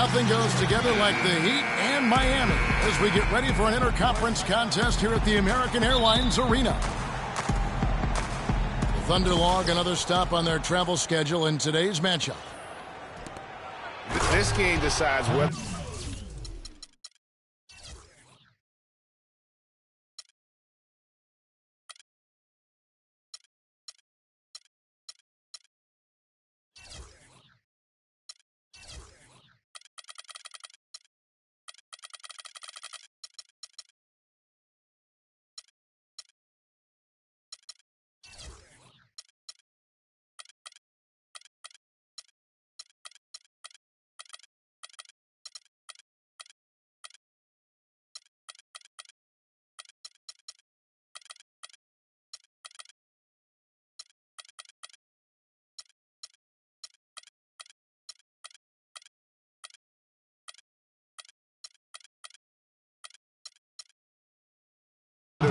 Nothing goes together like the Heat and Miami as we get ready for an interconference contest here at the American Airlines Arena. The Thunder log another stop on their travel schedule in today's matchup. This game decides whether...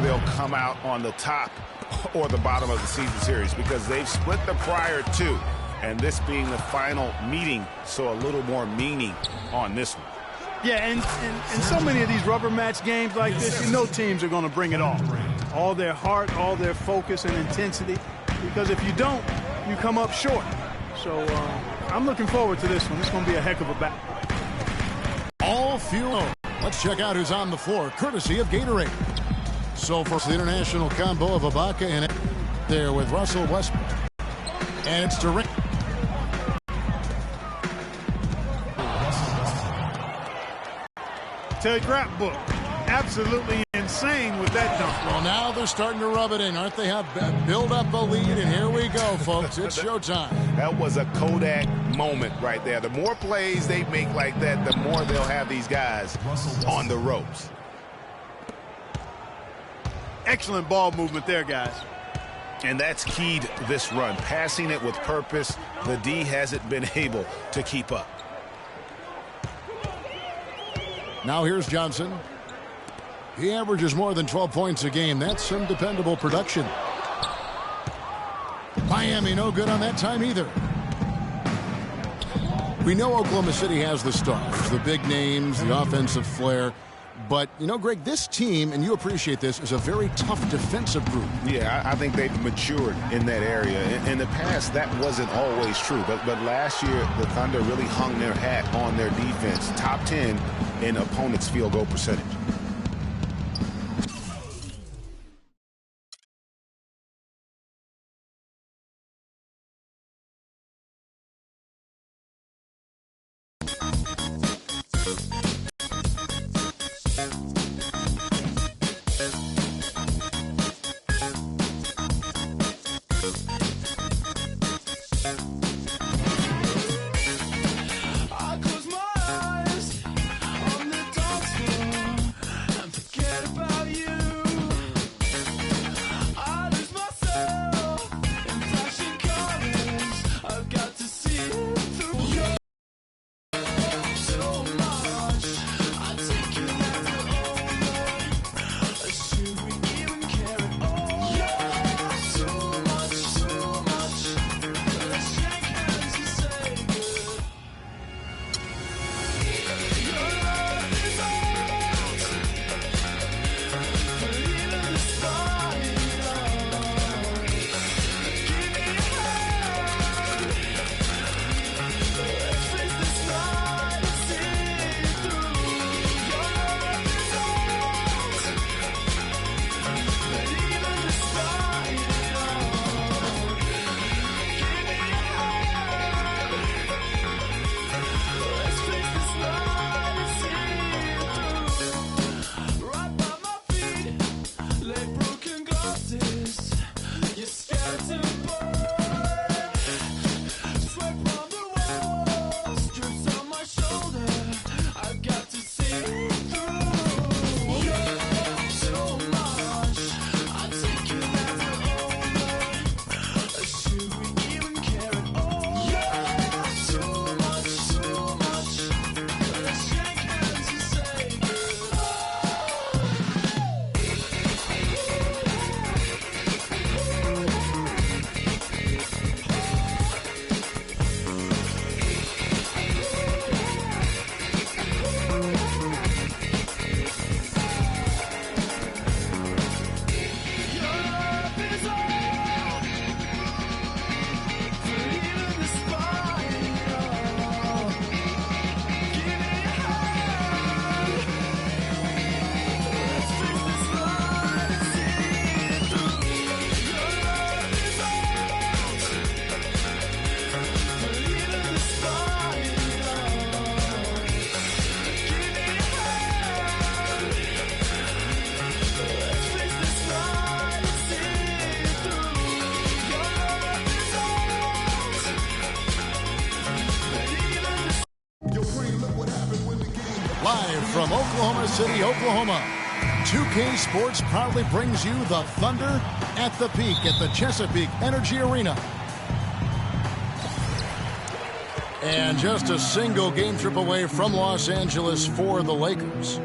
they'll come out on the top or the bottom of the season series, because they've split the prior two, and this being the final meeting, so a little more meaning on this one. Yeah, and so many of these rubber match games like this, you know teams are going to bring it all their heart, all their focus and intensity, because if you don't, you come up short. So I'm looking forward to this one. It's going to be a heck of a battle. All fuel. Let's check out who's on the floor, courtesy of Gatorade. So for the international combo of Ibaka and there with Russell Westbrook. And it's Durant. Tell your rap book. Absolutely insane with that dunk. Well, now they're starting to rub it in, aren't they? Have build up a lead, and here we go, folks. It's showtime. That was a Kodak moment right there. The more plays they make like that, the more they'll have these guys on the ropes. Excellent ball movement there, guys. And that's keyed this run. Passing it with purpose. The D hasn't been able to keep up. Now here's Johnson. He averages more than 12 points a game. That's some dependable production. Miami no good on that time either. We know Oklahoma City has the stars, the big names, the offensive flair. But, you know, Greg, this team, and you appreciate this, is a very tough defensive group. Yeah, I think they've matured in that area. In the past, that wasn't always true. But last year, the Thunder really hung their hat on their defense. Top 10 in opponents' field goal percentage. Live from Oklahoma City, Oklahoma, 2K Sports proudly brings you the Thunder at the peak at the Chesapeake Energy Arena. And just a single game trip away from Los Angeles for the Lakers.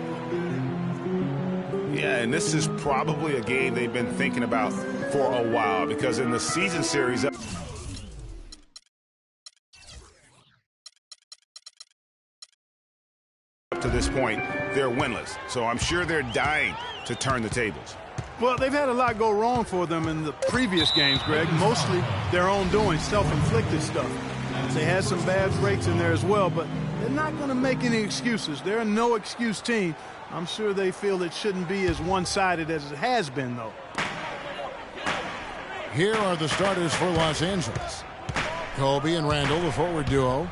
Yeah, and this is probably a game they've been thinking about for a while, because in the season series up to this point, they're winless. So I'm sure they're dying to turn the tables. Well, they've had a lot go wrong for them in the previous games, Greg. Mostly their own doing, self-inflicted stuff. They had some bad breaks in there as well, but they're not going to make any excuses. They're a no-excuse team. I'm sure they feel it shouldn't be as one-sided as it has been, though. Here are the starters for Los Angeles. Kobe and Randall, the forward duo.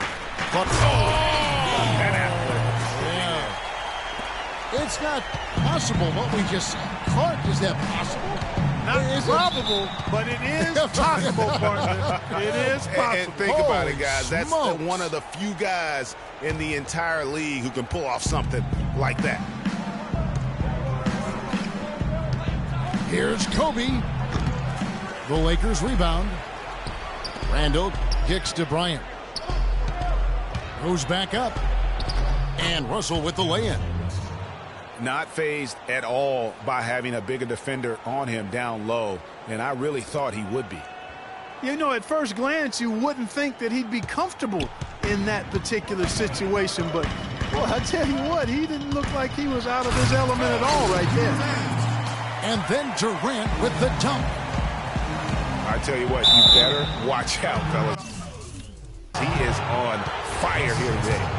It's not possible what we just said. Clark, is that possible? Not probable, but it is possible, partner. It is possible. And think about it, guys. That's one of the few guys in the entire league who can pull off something like that. Here's Kobe. The Lakers rebound. Randall kicks to Bryant. Goes back up. And Russell with the lay-in. Not fazed at all by having a bigger defender on him down low, and I really thought he would be. You know, at first glance, you wouldn't think that he'd be comfortable in that particular situation, but, well, I tell you what, he didn't look like he was out of his element at all right there. And then Durant with the dunk. I tell you what, you better watch out, fellas. He is on fire here today.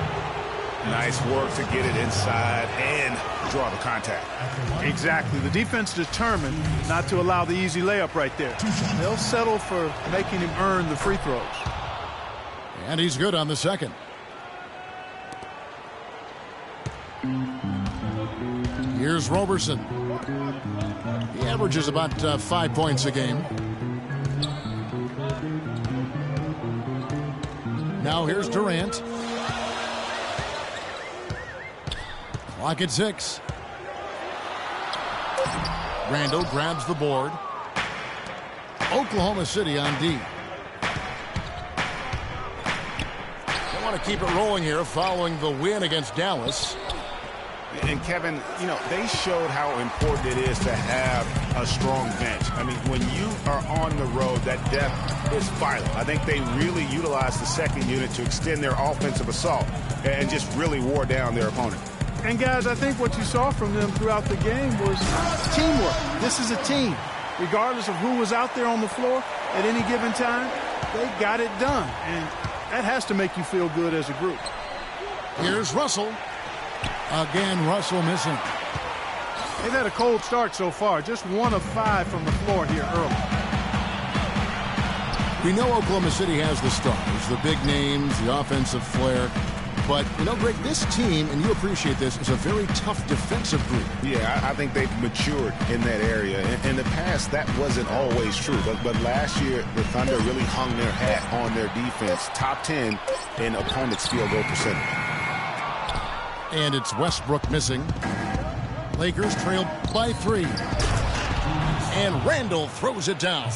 Nice work to get it inside and draw the contact. Exactly. The defense determined not to allow the easy layup right there. They'll settle for making him earn the free throws. And he's good on the second. Here's Roberson. He averages about 5 points a game. Now here's Durant. Clock at 6. Randall grabs the board. Oklahoma City on D. They want to keep it rolling here following the win against Dallas. And Kevin, you know, they showed how important it is to have a strong bench. I mean, when you are on the road, that depth is vital. I think they really utilized the second unit to extend their offensive assault and just really wore down their opponent. And, guys, I think what you saw from them throughout the game was teamwork. This is a team. Regardless of who was out there on the floor at any given time, they got it done. And that has to make you feel good as a group. Here's Russell. Again, Russell missing. They've had a cold start so far. Just 1 of 5 from the floor here early. We know Oklahoma City has the stars, the big names, the offensive flair. But, you know, Greg, this team, and you appreciate this, is a very tough defensive group. Yeah, I think they've matured in that area. In the past, that wasn't always true. But last year, the Thunder really hung their hat on their defense. Top 10 in opponents' field goal percentage. And it's Westbrook missing. Lakers trail by 3. And Randall throws it down.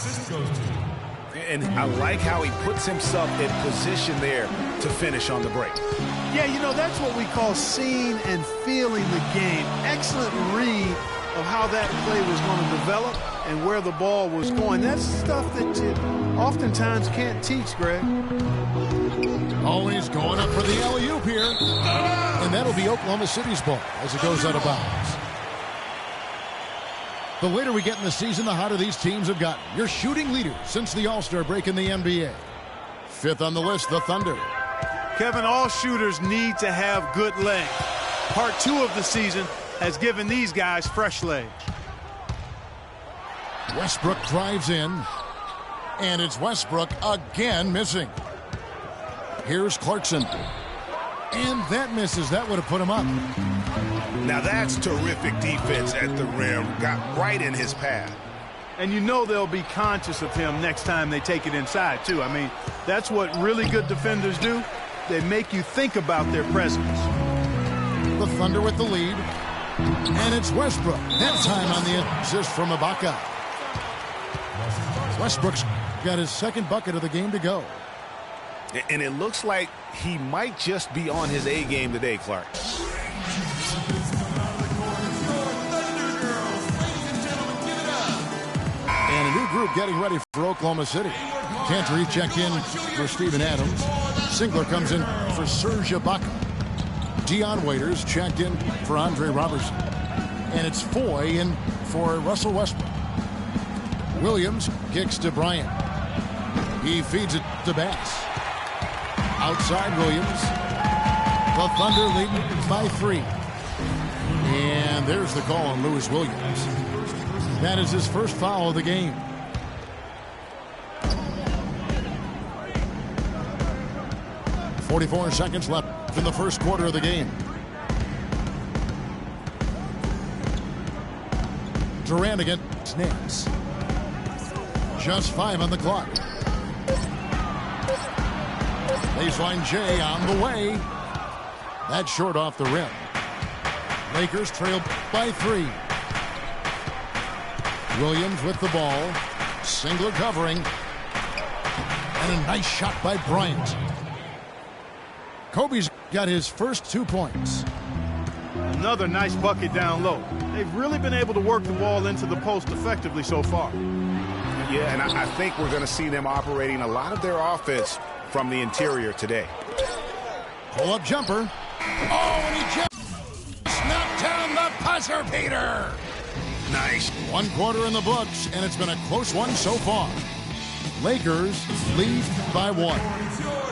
And I like how he puts himself in position there to finish on the break. Yeah, you know, that's what we call seeing and feeling the game. Excellent read of how that play was going to develop and where the ball was going. That's stuff that you oftentimes can't teach, Greg. Always going up for the alley-oop here. And that'll be Oklahoma City's ball as it goes out of bounds. The later we get in the season, the hotter these teams have gotten. Your shooting leaders since the All-Star break in the NBA. 5th on the list, the Thunder. Kevin, all shooters need to have good legs. Part 2 of the season has given these guys fresh legs. Westbrook drives in. And it's Westbrook again missing. Here's Clarkson. And that misses. That would have put him up. Now that's terrific defense at the rim. Got right in his path. And you know they'll be conscious of him next time they take it inside, too. I mean, that's what really good defenders do. They make you think about their presence. The Thunder with the lead. And it's Westbrook. That time on the assist from Ibaka. Westbrook's got his second bucket of the game to go. And it looks like he might just be on his A game today, Clark. And a new group getting ready for Oklahoma City. Cantor checked in for Steven Adams. Singler comes in for Serge Ibaka. Dion Waiters checked in for Andre Robertson. And it's Foy in for Russell Westbrook. Williams kicks to Bryant. He feeds it to Bass. Outside Williams. The Thunder leading by 3. And there's the call on Lewis Williams. That is his first foul of the game. .44 seconds left in the first quarter of the game. Durant against Nance. Just 5 on the clock. Baseline J on the way. That's short off the rim. Lakers trail by 3. Williams with the ball. Singler covering. And a nice shot by Bryant. Kobe's got his first 2 points. Another nice bucket down low. They've really been able to work the ball into the post effectively so far. Yeah, and I think we're going to see them operating a lot of their offense from the interior today. Pull-up jumper. Oh, and he just knocked down the buzzer beater. Nice. 1 quarter in the books, and it's been a close one so far. Lakers lead by 1.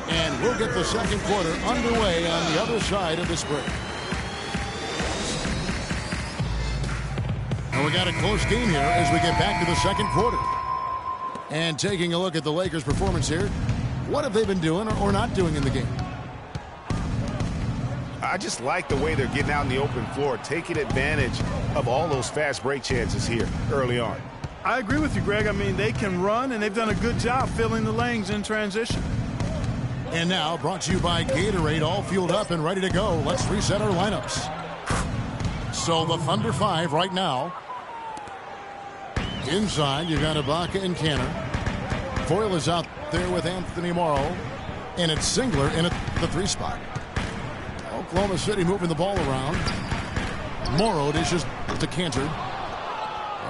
And we'll get the second quarter underway on the other side of this break. And we got a close game here as we get back to the second quarter. And taking a look at the Lakers' performance here, what have they been doing or not doing in the game? I just like the way they're getting out in the open floor, taking advantage of all those fast break chances here early on. I agree with you, Greg. I mean, they can run, and they've done a good job filling the lanes in transition. And now, brought to you by Gatorade, all fueled up and ready to go. Let's reset our lineups. So the Thunder 5 right now. Inside, you got Ibaka and Cantor. Foyle is out there with Anthony Morrow. And it's Singler in at the 3 spot. Oklahoma City moving the ball around. Morrow dishes to Cantor.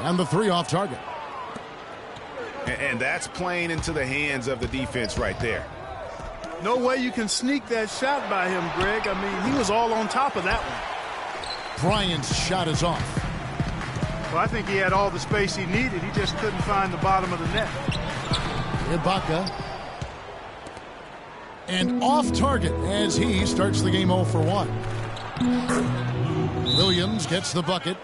And the 3 off target. And that's playing into the hands of the defense right there. No way you can sneak that shot by him, Greg. I mean, he was all on top of that one. Bryant's shot is off. Well, I think he had all the space he needed. He just couldn't find the bottom of the net. Ibaka. And off target as he starts the game 0 for 1. Williams gets the bucket.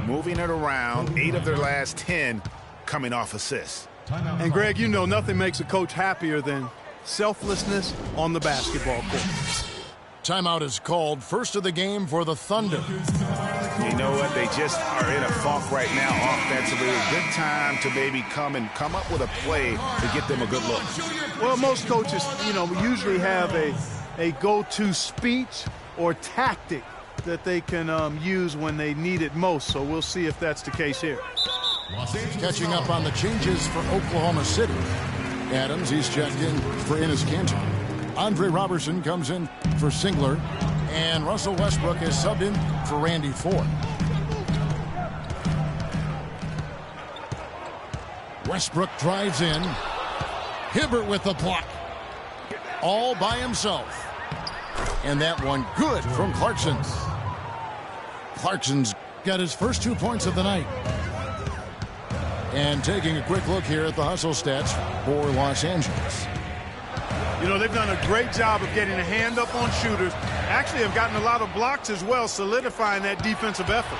Moving it around, 8 of their last 10 coming off assists. And, Greg, you know nothing makes a coach happier than selflessness on the basketball court. Timeout is called. First of the game for the Thunder. You know what? They just are in a funk right now offensively. A good time to maybe come up with a play to get them a good look. Well, most coaches, usually have a go-to speech or tactic that they can use when they need it most. So we'll see if that's the case here. Catching up on the changes for Oklahoma City. Adams, he's checked in for Enes Kanter. Andre Robertson comes in for Singler. And Russell Westbrook is subbed in for Randy Ford. Westbrook drives in. Hibbert with the block. All by himself. And that one good from Clarkson. Clarkson's got his first 2 points of the night. And taking a quick look here at the hustle stats for Los Angeles. They've done a great job of getting a hand up on shooters. Actually have gotten a lot of blocks as well, solidifying that defensive effort.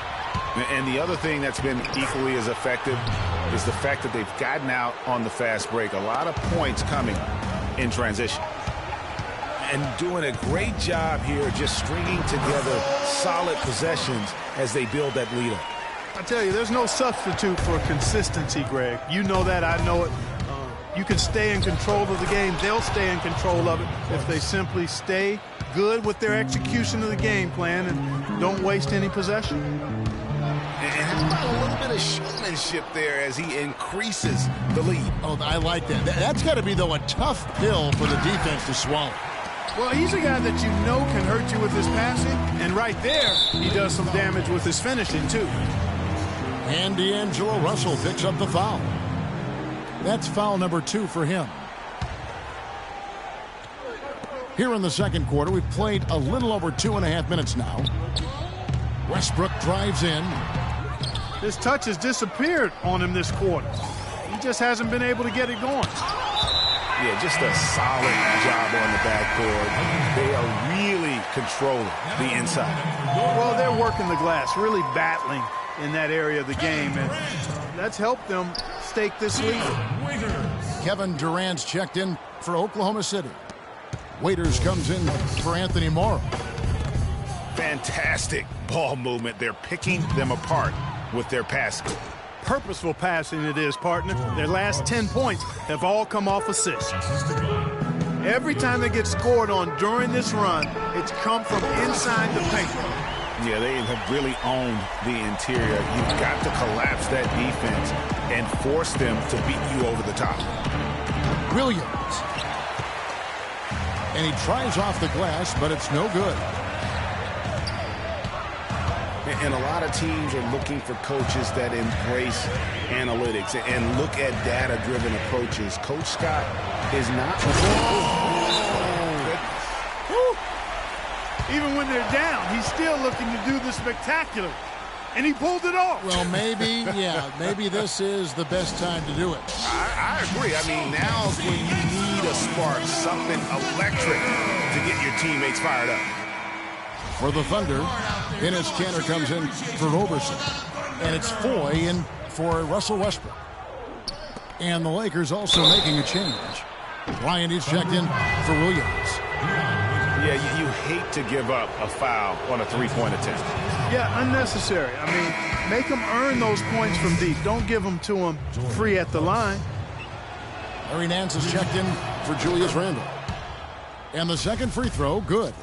And the other thing that's been equally as effective is the fact that they've gotten out on the fast break. A lot of points coming in transition. And doing a great job here just stringing together solid possessions as they build that lead up. I tell you, there's no substitute for consistency, Greg. You know that. I know it. you can stay in control of the game. They'll stay in control of it if they simply stay good with their execution of the game plan and don't waste any possession. And how about a little bit of showmanship there as he increases the lead? Oh, I like that. That's got to be, though, a tough pill for the defense to swallow. Well, he's a guy that you know can hurt you with his passing, and right there, he does some damage with his finishing, too. And D'Angelo Russell picks up the foul. That's foul number 2 for him. Here in the second quarter, we've played a little over 2.5 minutes now. Westbrook drives in. His touch has disappeared on him this quarter. He just hasn't been able to get it going. Yeah, just a solid job on the backboard. They are really controlling the inside. Well, they're working the glass, really battling in that area of the game, and that's helped them stake this lead. Kevin Durant's checked in for Oklahoma City. Waiters comes in for Anthony Morrow. Fantastic ball movement. They're picking them apart with their passing. Purposeful passing it is, partner. Their last 10 points have all come off assists. Every time they get scored on during this run, it's come from inside the paint. Yeah, they have really owned the interior. You've got to collapse that defense and force them to beat you over the top. Williams. And he tries off the glass, but it's no good. And a lot of teams are looking for coaches that embrace analytics and look at data-driven approaches. Coach Scott is not. Even when they're down, he's still looking to do the spectacular. And he pulled it off. Well, maybe this is the best time to do it. I agree. I mean, now's when you need a spark, something electric to get your teammates fired up. For the Thunder, Enes Kanter comes in for Roberson. And it's Foy in for Russell Westbrook. And the Lakers also making a change. Ryan is checked in for Williams. Yeah, you hate to give up a foul on a three-point attempt. Yeah, unnecessary. I mean, make them earn those points from deep. Don't give them to them free at the line. Larry Nance is checked in for Julius Randle. And the second free throw, good.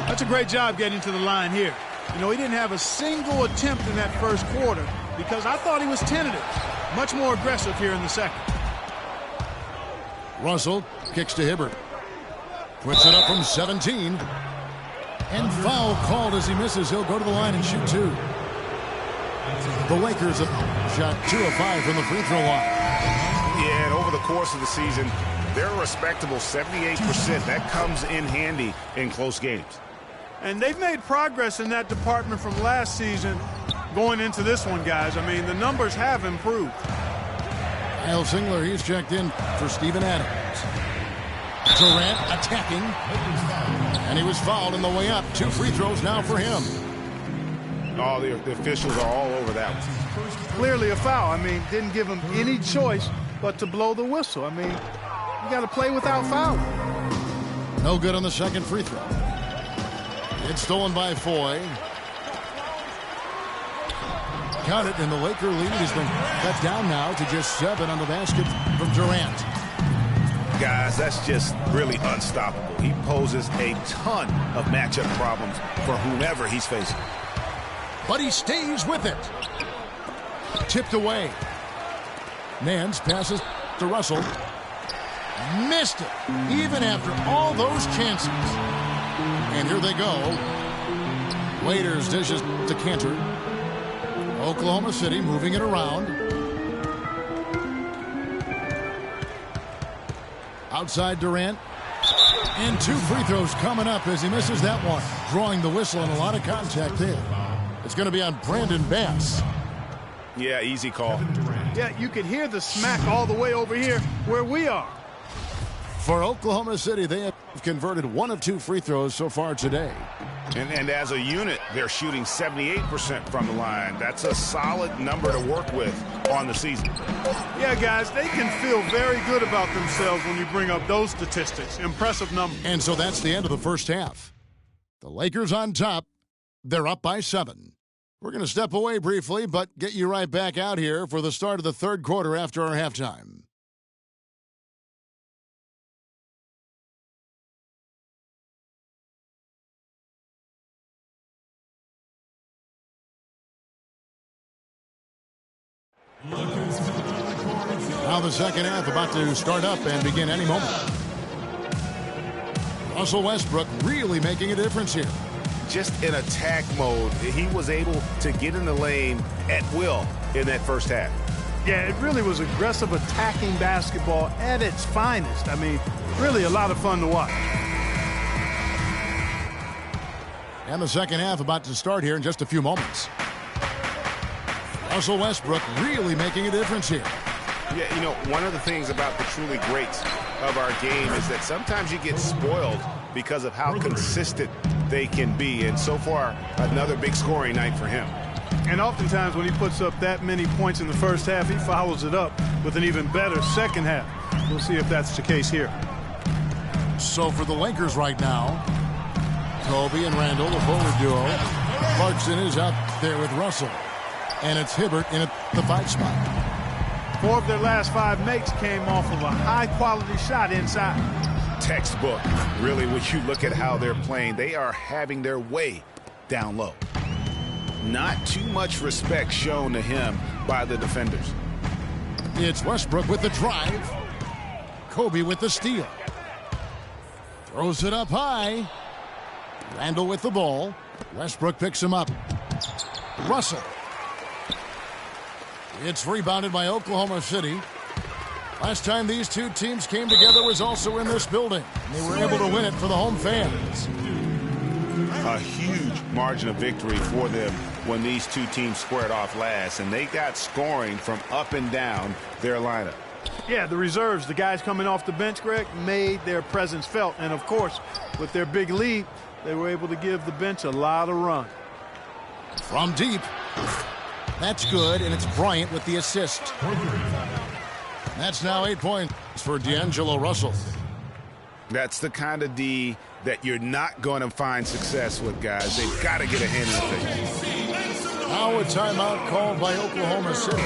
That's a great job getting to the line here. You know, he didn't have a single attempt in that first quarter because I thought he was tentative. Much more aggressive here in the second. Russell kicks to Hibbert. Puts it up from 17. And foul called as he misses. He'll go to the line and shoot 2. The Lakers have shot 2 of 5 from the free throw line. Yeah, and over the course of the season, they're a respectable 78%. That comes in handy in close games. And they've made progress in that department from last season going into this one, guys. I mean, the numbers have improved. Kyle Singler, he's checked in for Steven Adams. Durant attacking. And he was fouled on the way up. 2 free throws now for him. Oh, the officials are all over that one. Clearly a foul. I mean, didn't give him any choice but to blow the whistle. I mean, you got to play without fouling. No good on the second free throw. It's stolen by Foy. Count it, and the Laker lead has been cut down now to just 7 on the basket from Durant. Guys, that's just really unstoppable. He poses a ton of matchup problems for whomever he's facing. But he stays with it. Tipped away. Nance passes to Russell. Missed it, even after all those chances. And here they go. Waiters dishes to Kanter. Oklahoma City moving it around. Outside Durant. And 2 free throws coming up as he misses that one. Drawing the whistle and a lot of contact there. It's going to be on Brandon Bass. Yeah, easy call. Yeah, you can hear the smack all the way over here where we are. For Oklahoma City, they have converted 1 of 2 free throws so far today. And as a unit, they're shooting 78% from the line. That's a solid number to work with on the season. Yeah, guys, they can feel very good about themselves when you bring up those statistics. Impressive numbers. And so that's the end of the first half. The Lakers on top. They're up by 7. We're going to step away briefly, but get you right back out here for the start of the third quarter after our halftime. Now the second half about to start up and begin any moment. Russell Westbrook really making a difference here. Just in attack mode, he was able to get in the lane at will in that first half. Yeah, it really was aggressive attacking basketball at its finest. I mean, really a lot of fun to watch. And the second half about to start here in just a few moments. Russell Westbrook really making a difference here. Yeah, you know, one of the things about the truly greats of our game is that sometimes you get spoiled because of how consistent they can be. And so far, another big scoring night for him. And oftentimes when he puts up that many points in the first half, he follows it up with an even better second half. We'll see if that's the case here. So for the Lakers right now, Kobe and Randall, the forward duo. Clarkson is out there with Russell. And it's Hibbert in at the 5 spot. 4 of their last 5 makes came off of a high-quality shot inside. Textbook. Really, when you look at how they're playing, they are having their way down low. Not too much respect shown to him by the defenders. It's Westbrook with the drive. Kobe with the steal. Throws it up high. Randall with the ball. Westbrook picks him up. Russell. It's rebounded by Oklahoma City. Last time these two teams came together was also in this building. They were able to win it for the home fans. A huge margin of victory for them when these two teams squared off last, and they got scoring from up and down their lineup. Yeah, the reserves, the guys coming off the bench, Greg, made their presence felt. And, of course, with their big lead, they were able to give the bench a lot of run. From deep. That's good, and it's Bryant with the assist. That's now 8 points for D'Angelo Russell. That's the kind of D that you're not going to find success with, guys. They've got to get a hand in the face. Now a timeout called by Oklahoma City.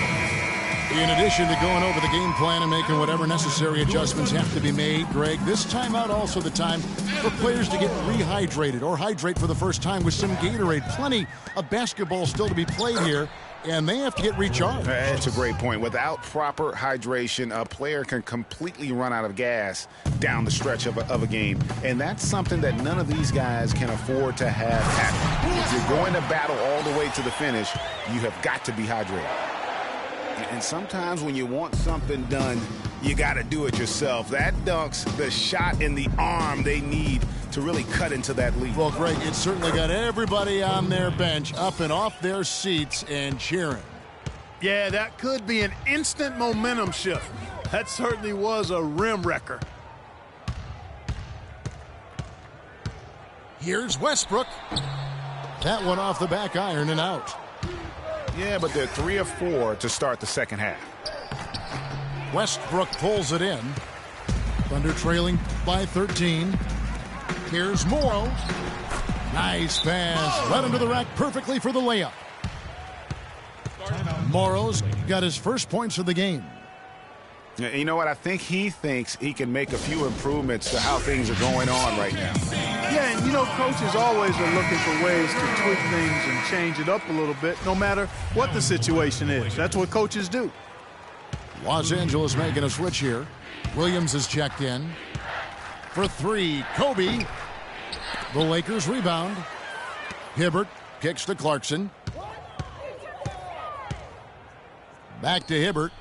In addition to going over the game plan and making whatever necessary adjustments have to be made, Greg, this timeout also the time for players to get rehydrated or hydrate for the first time with some Gatorade. Plenty of basketball still to be played here, and they have to get recharged. That's a great point. Without proper hydration, a player can completely run out of gas down the stretch of a game. And that's something that none of these guys can afford to have happen. If you're going to battle all the way to the finish, you have got to be hydrated. And sometimes when you want something done, you got to do it yourself. That dunk's the shot in the arm they need to really cut into that lead. Well, Greg, it certainly got everybody on their bench up and off their seats and cheering. Yeah, that could be an instant momentum shift. That certainly was a rim wrecker. Here's Westbrook. That one off the back iron and out. Yeah, but they're 3 of 4 to start the second half. Westbrook pulls it in. Thunder trailing by 13. Here's Morrow. Nice pass. Right into the rack perfectly for the layup. Morrow's got his first points of the game. You know what? I think he thinks he can make a few improvements to how things are going on right now. Yeah, and you know, coaches always are looking for ways to tweak things and change it up a little bit, no matter what the situation is. That's what coaches do. Los Angeles making a switch here. Williams is checked in. For 3, Kobe. The Lakers rebound. Hibbert kicks to Clarkson. Back to Hibbert.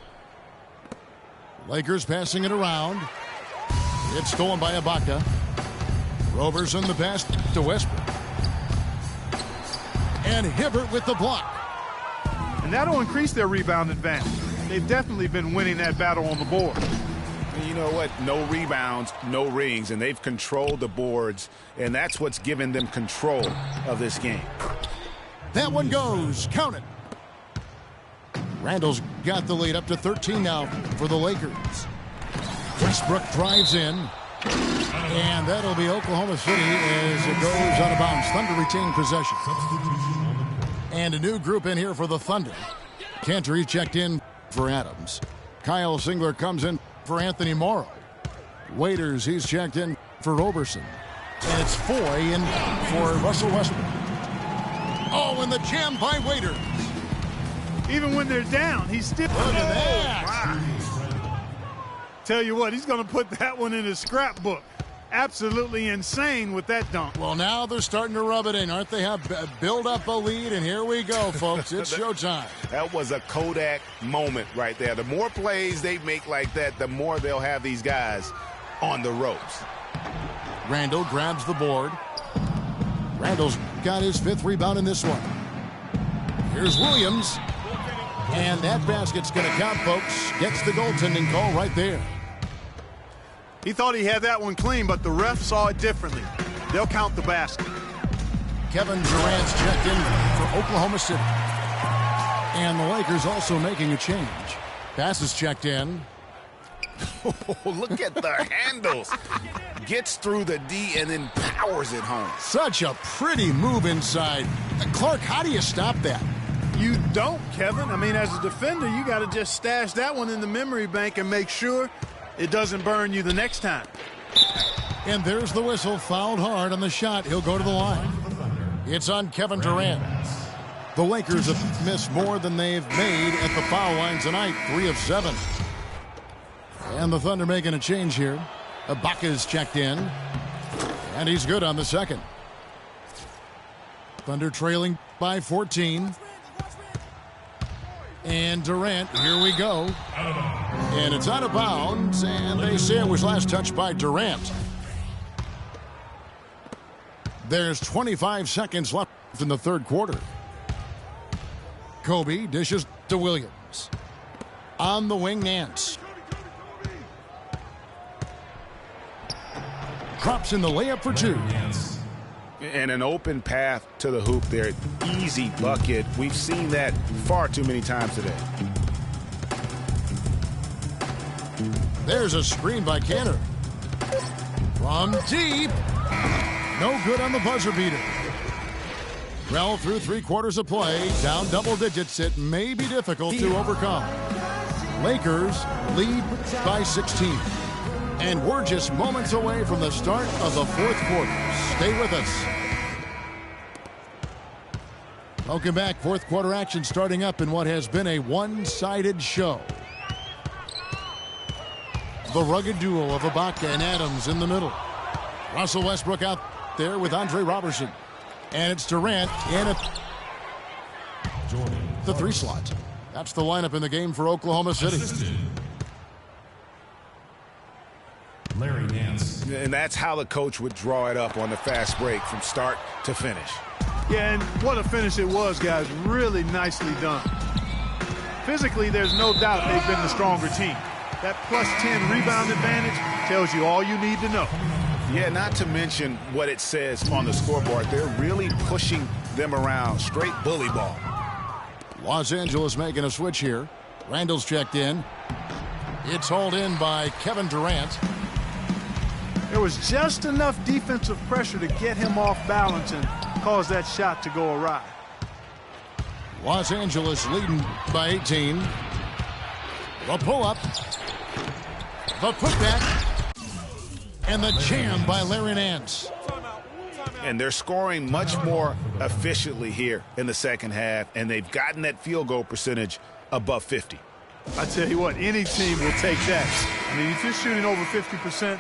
Lakers passing it around. It's stolen by Ibaka. Roberson the pass to Westbrook. And Hibbert with the block. And that'll increase their rebound advantage. They've definitely been winning that battle on the board. You know what? No rebounds, no rings, and they've controlled the boards, and that's what's given them control of this game. That one goes. Count it. Randall's got the lead up to 13 now for the Lakers. Westbrook drives in. And that'll be Oklahoma City as it goes out of bounds. Thunder retain possession. And a new group in here for the Thunder. Cantor checked in for Adams. Kyle Singler comes in for Anthony Morrow. Waiters, he's checked in for Roberson. And it's Foy in for Russell Westbrook. Oh, and the jam by Waiters. Even when they're down, he's still. Look at that. Wow. Tell you what, he's going to put that one in his scrapbook. Absolutely insane with that dunk. Well, now they're starting to rub it in, aren't they? Have build up a lead, and here we go, folks. It's showtime. That was a Kodak moment right there. The more plays they make like that, the more they'll have these guys on the ropes. Randall grabs the board. Randall's got his 5th rebound in this one. Here's Williams. And that basket's going to count, folks. Gets the goaltending call right there. He thought he had that one clean, but the ref saw it differently. They'll count the basket. Kevin Durant's checked in for Oklahoma City. And the Lakers also making a change. Pass is checked in. Oh, look at the handles. Gets through the D and then powers it home. Such a pretty move inside. Clark, how do you stop that? You don't, Kevin. I mean, as a defender, you got to just stash that one in the memory bank and make sure it doesn't burn you the next time. And there's the whistle. Fouled hard on the shot. He'll go to the line. It's on Kevin Durant. The Lakers have missed more than they've made at the foul line tonight. 3 of 7. And the Thunder making a change here. Ibaka's checked in. And he's good on the second. Thunder trailing by 14. And Durant, here we go. And it's out of bounds, and they say it was last touched by Durant. There's 25 seconds left in the third quarter. Kobe dishes to Williams. On the wing, Nance. Drops in the layup for 2. And an open path to the hoop there. Easy bucket. We've seen that far too many times today. There's a screen by Cantor. From deep. No good on the buzzer beater. Well, through 3 quarters of play, down double digits, it may be difficult to overcome. Lakers lead by 16. And we're just moments away from the start of the 4th quarter. Stay with us. Welcome back. 4th quarter action starting up in what has been a one-sided show. The rugged duo of Ibaka and Adams in the middle. Russell Westbrook out there with Andre Robertson. And it's Durant in at the 3 slot. That's the lineup in the game for Oklahoma City. Larry Nance. And that's how the coach would draw it up on the fast break from start to finish. Yeah, and what a finish it was, guys. Really nicely done. Physically, there's no doubt they've been the stronger team. That plus 10 rebound advantage tells you all you need to know. Yeah, not to mention what it says on the scoreboard. They're really pushing them around. Straight bully ball. Los Angeles making a switch here. Randall's checked in. It's hauled in by Kevin Durant. There was just enough defensive pressure to get him off balance and cause that shot to go awry. Los Angeles leading by 18. The pull-up. The putback. And the jam by Larry Nance. And they're scoring much more efficiently here in the second half, and they've gotten that field goal percentage above 50. I tell you what, any team will take that. I mean, if you're shooting over 50%,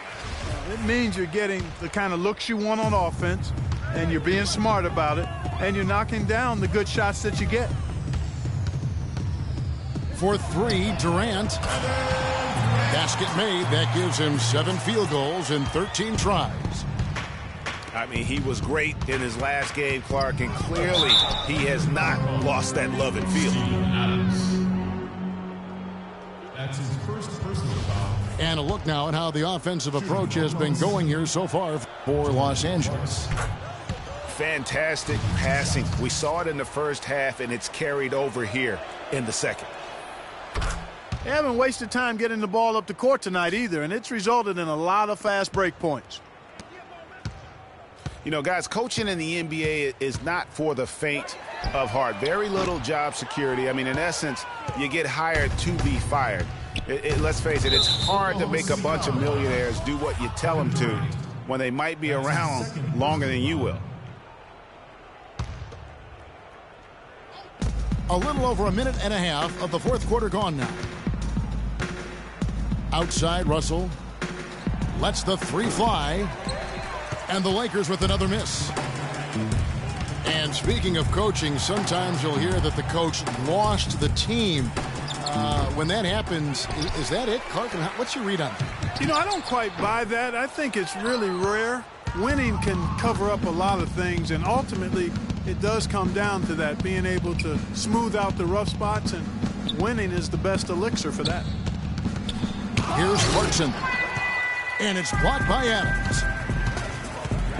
it means you're getting the kind of looks you want on offense, and you're being smart about it, and you're knocking down the good shots that you get. For 3, Durant. Basket made. That gives him 7 field goals in 13 tries. I mean, he was great in his last game, Clark, and clearly he has not lost that love and feel. That's his first personal foul. And a look now at how the offensive approach has been going here so far for Los Angeles. Fantastic passing. We saw it in the first half, and it's carried over here in the second. They haven't wasted time getting the ball up the court tonight either, and it's resulted in a lot of fast break points. You know, guys, coaching in the NBA is not for the faint of heart. Very little job security. I mean, in essence, you get hired to be fired. Let's face it, it's hard to make a bunch of millionaires do what you tell them to when they might be around longer than you will. A little over a minute and a half of the fourth quarter gone now. Outside, Russell lets the three fly, and the Lakers with another miss. And speaking of coaching, sometimes you'll hear that the coach lost the team. When that happens, is that it, Clark? What's your read on that? You know, I don't quite buy that. I think it's really rare. Winning can cover up a lot of things, and ultimately it does come down to that, being able to smooth out the rough spots, and winning is the best elixir for that. Here's Clarkson, and it's blocked by Adams.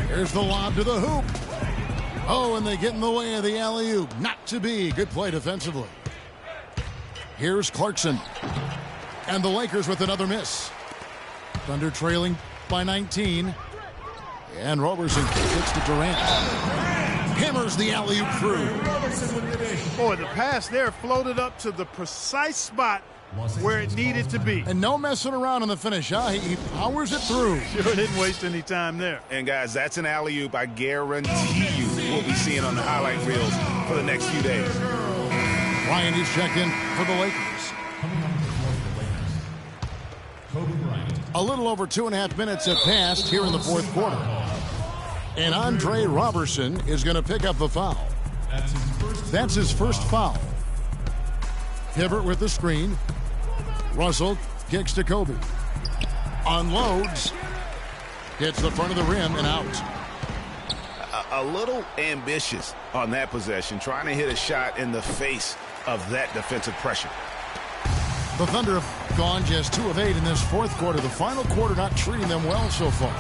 Here's the lob to the hoop. Oh, and they get in the way of the alley-oop. Not to be. Good play defensively. Here's Clarkson, and the Lakers with another miss. Thunder trailing by 19. And Roberson kicks to Durant. Hammers the alley-oop through. Boy, the pass there floated up to the precise spot where it needed to be. And no messing around in the finish, huh? He powers it through. Sure didn't waste any time there. And, guys, that's an alley-oop I guarantee you we'll be seeing on the highlight reels for the next few days. Ryan is checked in for the Lakers. A little over 2.5 minutes have passed here in the fourth quarter. And Andre Roberson is going to pick up the foul. That's his first foul. Hibbert with the screen. Russell kicks to Kobe. Unloads. Hits the front of the rim and out. A little ambitious on that possession, trying to hit a shot in the face of that defensive pressure. The Thunder have gone just 2 of 8 in this fourth quarter. The final quarter not treating them well so far.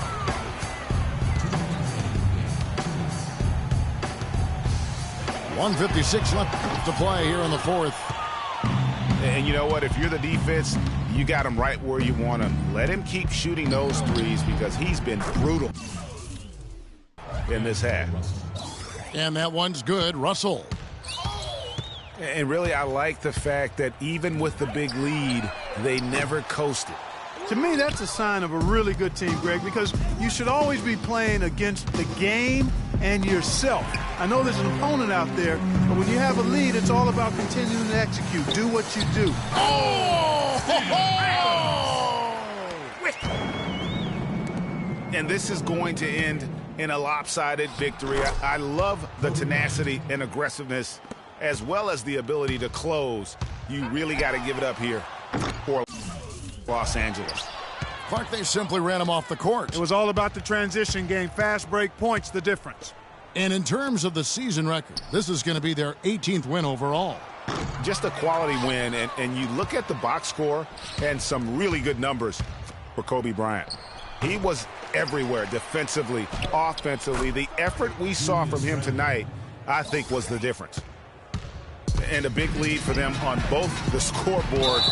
.156 left to play here in the fourth. And you know what? If you're the defense, you got him right where you want him. Let him keep shooting those threes because he's been brutal in this half. And that one's good. Russell. And really, I like the fact that even with the big lead, they never coasted. To me, that's a sign of a really good team, Greg, because you should always be playing against the game and yourself. I know there's an opponent out there, but when you have a lead, it's all about continuing to execute. Do what you do. And this is going to end in a lopsided victory. I love the tenacity and aggressiveness as well as the ability to close. You really got to give it up here for Los Angeles. Clark, they simply ran him off the court. It was all about the transition game. Fast break points, the difference. And in terms of the season record, this is going to be their 18th win overall. Just a quality win, and you look at the box score and some really good numbers for Kobe Bryant. He was everywhere defensively, offensively. The effort we saw from him tonight, I think, was the difference. And a big lead for them on both the scoreboard